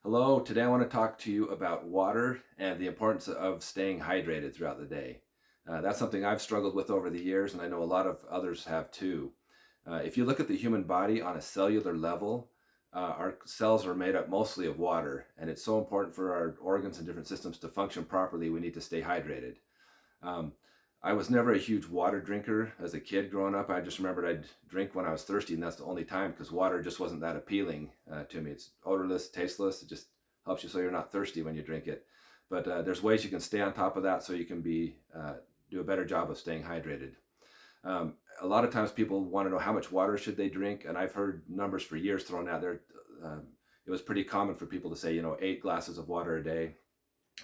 Hello, today I want to talk to you about water and the importance of staying hydrated throughout the day. That's something I've struggled with over the years, and I know a lot of others have too. If you look at the human body on a cellular level, our cells are made up mostly of water, and it's so important for our organs and different systems to function properly, we need to stay hydrated. Um, I was never a huge water drinker as a kid growing up. I just remembered I'd drink when I was thirsty, and that's the only time because water just wasn't that appealing to me. It's odorless, tasteless. It just helps you so you're not thirsty when you drink it. But there's ways you can stay on top of that so you can do a better job of staying hydrated. A lot of times people want to know how much water should they drink, and I've heard numbers for years thrown out there. It was pretty common for people to say, 8 glasses of water a day,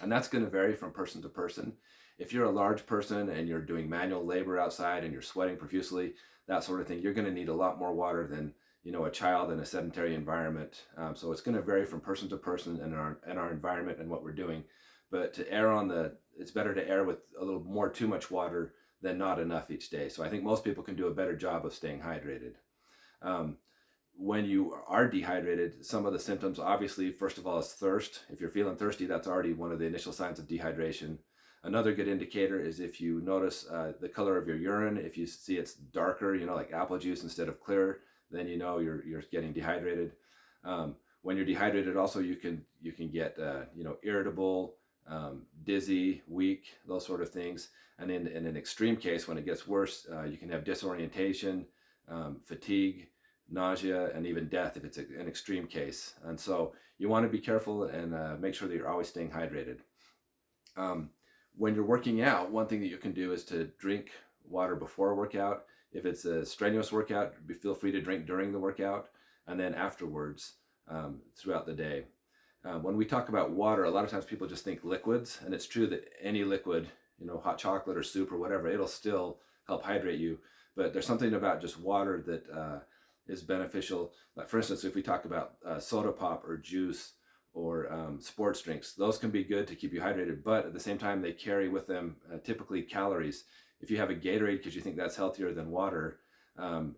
and that's going to vary from person to person. If you're a large person and you're doing manual labor outside and you're sweating profusely, that sort of thing, you're going to need a lot more water than a child in a sedentary environment. So it's going to vary from person to person and our environment and what we're doing. But it's better to err with a little more too much water than not enough each day. So I think most people can do a better job of staying hydrated. Um, when you are dehydrated, some of the symptoms, obviously, first of all, is thirst. If you're feeling thirsty, that's already one of the initial signs of dehydration. Another good indicator is if you notice the color of your urine. If you see it's darker, like apple juice instead of clear, then you're getting dehydrated. When you're dehydrated, also you can get irritable, dizzy, weak, those sort of things. And in an extreme case, when it gets worse, you can have disorientation, fatigue, nausea, and even death if it's an extreme case. And so you want to be careful and make sure that you're always staying hydrated. Um, when you're working out, one thing that you can do is to drink water before a workout. If it's a strenuous workout, feel free to drink during the workout and then afterwards throughout the day. When we talk about water, a lot of times people just think liquids, and it's true that any liquid, hot chocolate or soup or whatever, it'll still help hydrate you. But there's something about just water that is beneficial. Like for instance, if we talk about soda pop or juice or sports drinks, those can be good to keep you hydrated, but at the same time, they carry with them typically calories. If you have a Gatorade because you think that's healthier than water,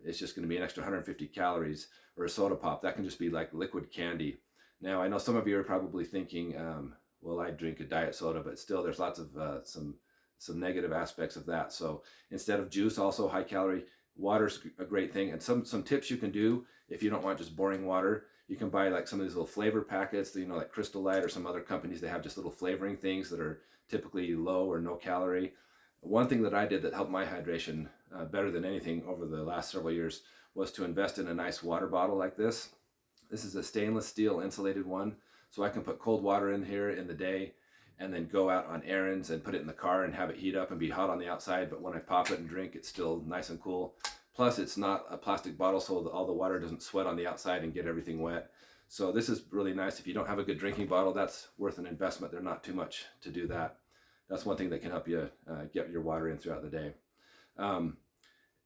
it's just going to be an extra 150 calories, or a soda pop, that can just be like liquid candy. Now, I know some of you are probably thinking, well, I drink a diet soda, but still there's lots of some negative aspects of that. So instead of juice, also high calorie, water's a great thing. And some tips you can do if you don't want just boring water, you can buy like some of these little flavor packets, like Crystal Light or some other companies. They have just little flavoring things that are typically low or no calorie. One thing that I did that helped my hydration better than anything over the last several years was to invest in a nice water bottle like this. This is a stainless steel insulated one, so I can put cold water in here in the day and then go out on errands and put it in the car and have it heat up and be hot on the outside, but when I pop it and drink, it's still nice and cool. Plus, it's not a plastic bottle, so all the water doesn't sweat on the outside and get everything wet. So this is really nice. If you don't have a good drinking bottle, that's worth an investment. They're not too much to do that. That's one thing that can help you get your water in throughout the day. Um,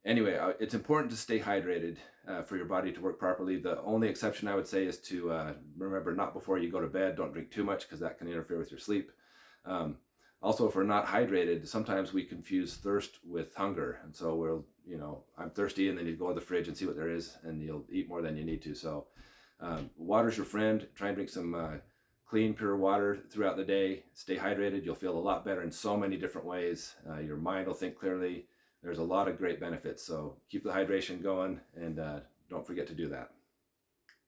anyway, it's important to stay hydrated for your body to work properly. The only exception I would say is to remember, not before you go to bed. Don't drink too much because that can interfere with your sleep. Um, Also, if we're not hydrated, sometimes we confuse thirst with hunger. And so I'm thirsty, and then you go to the fridge and see what there is, and you'll eat more than you need to. So water's your friend. Try and drink some clean, pure water throughout the day. Stay hydrated. You'll feel a lot better in so many different ways. Your mind will think clearly. There's a lot of great benefits. So keep the hydration going, and don't forget to do that.